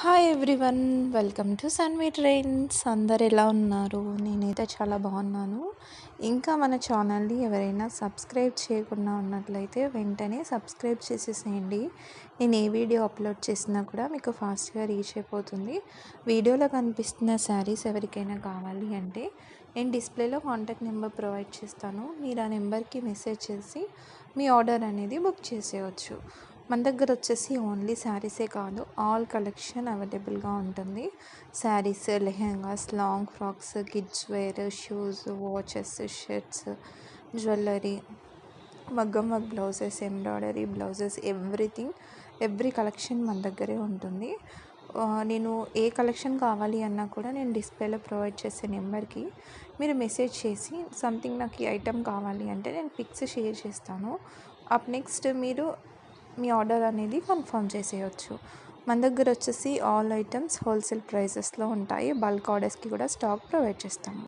Hi everyone, welcome to Sanvi trains. అందరు ఎలా ఉన్నారు? నేనైతే చాలా బాగున్నాను. ఇంకా మన ఛానల్ని ఎవరైనా సబ్స్క్రైబ్ చేయకుండా ఉన్నట్లయితే వెంటనే సబ్స్క్రైబ్ చేసేసేయండి. నేను ఏ వీడియో అప్లోడ్ చేసినా కూడా మీకు ఫాస్ట్గా రీచ్ అయిపోతుంది. వీడియోలో కనిపిస్తున్న శారీస్ ఎవరికైనా కావాలి అంటే నేను డిస్ప్లేలో కాంటాక్ట్ నెంబర్ ప్రొవైడ్ చేస్తాను. మీరు ఆ నెంబర్కి మెసేజ్ చేసి మీ ఆర్డర్ అనేది బుక్ చేసేయచ్చు. మన దగ్గర వచ్చేసి ఓన్లీ శారీసే కాదు, ఆల్ కలెక్షన్ అవైలబుల్గా ఉంటుంది. Saris, lehengas, long frocks, kids wear, shoes, watches, shirts, jewellery, మగ్గం work blouses, embroidery blouses, every collection మన దగ్గరే ఉంటుంది. నేను ఏ కలెక్షన్ కావాలి అన్నా కూడా నేను డిస్ప్లేలో ప్రొవైడ్ చేసే నెంబర్కి మీరు మెసేజ్ చేసి సంథింగ్ నాకు ఈ ఐటెం కావాలి అంటే నేను పిక్స్ షేర్ చేస్తాను. నెక్స్ట్ మీరు మీ ఆర్డర్ అనేది కన్ఫర్మ్ చేసేయచ్చు. మన దగ్గర వచ్చేసి ఆల్ ఐటమ్స్ హోల్సేల్ ప్రైజెస్లో ఉంటాయి. బల్క్ ఆర్డర్స్కి కూడా స్టాక్ ప్రొవైడ్ చేస్తాము.